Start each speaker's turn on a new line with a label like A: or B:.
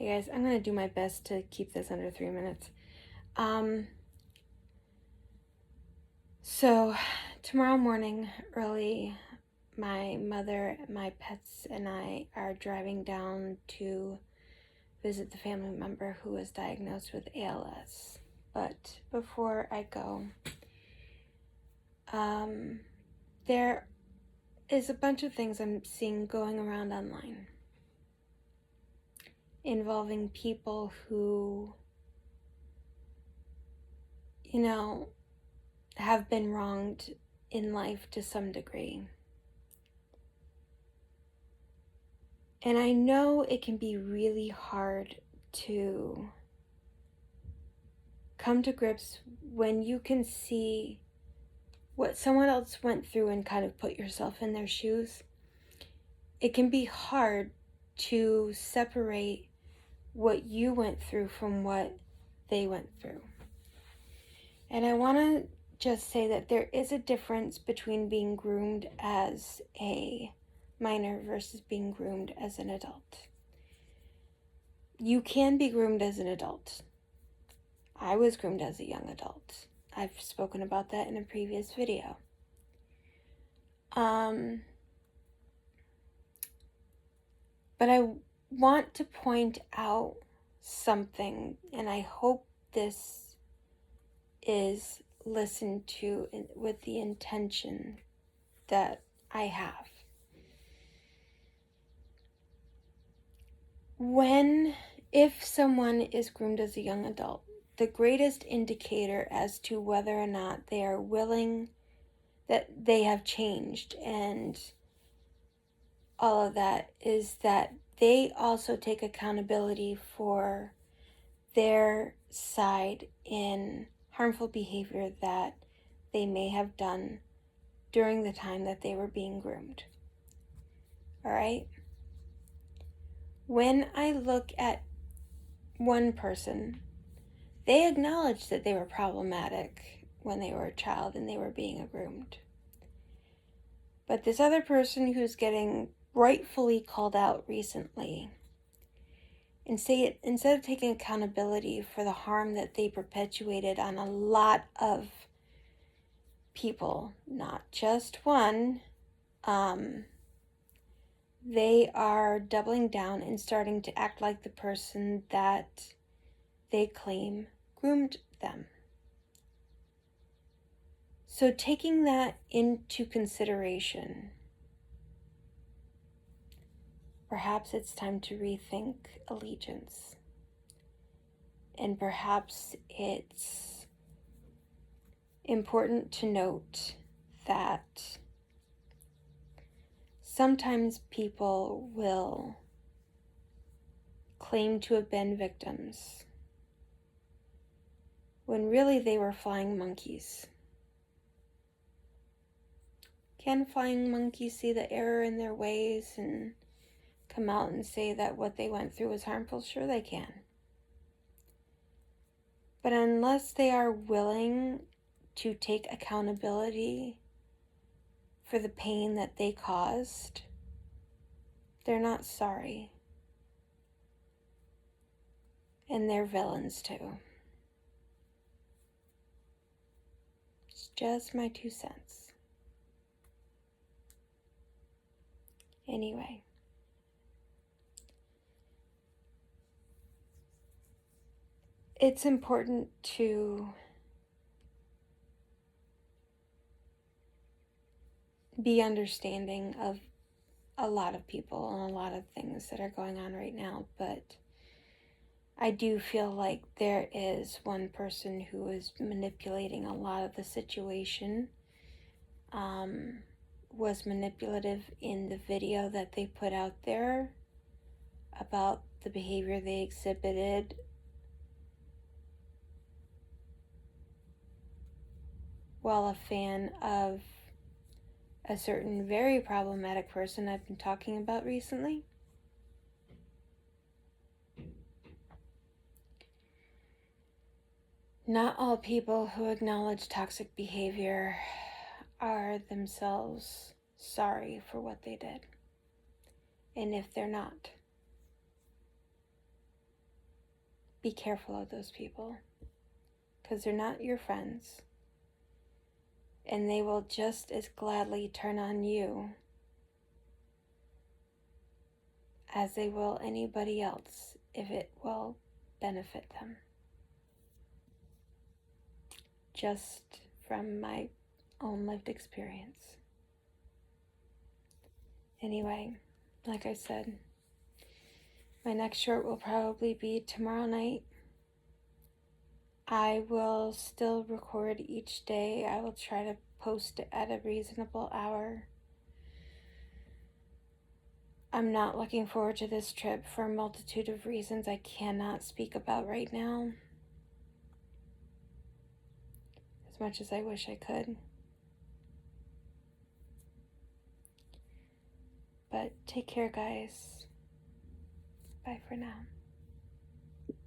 A: Hey guys, I'm going to do my best to keep this under 3 minutes. So tomorrow morning early, my mother, my pets, and I are driving down to visit the family member who was diagnosed with ALS. But before I go, there is a bunch of things I'm seeing going around online involving people who, have been wronged in life to some degree. And I know it can be really hard to come to grips when you can see what someone else went through and kind of put yourself in their shoes. It can be hard to separate what you went through from what they went through. And I want to just say that there is a difference between being groomed as a minor versus being groomed as an adult. You can be groomed as an adult. I was groomed as a young adult. I've spoken about that in a previous video. But I want to point out something, and I hope this is listened to with the intention that I have. If someone is groomed as a young adult, the greatest indicator as to whether or not they are willing, that they have changed and all of that, is that they also take accountability for their side in harmful behavior that they may have done during the time that they were being groomed. All right? When I look at one person, they acknowledged that they were problematic when they were a child and they were being groomed. But this other person who's getting rightfully called out recently, instead of taking accountability for the harm that they perpetuated on a lot of people, not just one, they are doubling down and starting to act like the person that they claim groomed them. So taking that into consideration, perhaps it's time to rethink allegiance. And perhaps it's important to note that sometimes people will claim to have been victims when really they were flying monkeys. Can flying monkeys see the error in their ways and come out and say that what they went through was harmful? Sure, they can. But unless they are willing to take accountability for the pain that they caused, they're not sorry. And they're villains too. It's just my 2 cents. Anyway. It's important to be understanding of a lot of people and a lot of things that are going on right now, but I do feel like there is one person who is manipulating a lot of the situation, was manipulative in the video that they put out there about the behavior they exhibited while a fan of a certain very problematic person I've been talking about recently. Not all people who acknowledge toxic behavior are themselves sorry for what they did. And if they're not, be careful of those people, because they're not your friends, and they will just as gladly turn on you as they will anybody else if it will benefit them. Just from my own lived experience. Anyway, like I said, my next short will probably be tomorrow night. I will still record each day. I will try to post at a reasonable hour. I'm not looking forward to this trip for a multitude of reasons I cannot speak about right now, as much as I wish I could. But take care, guys. Bye for now.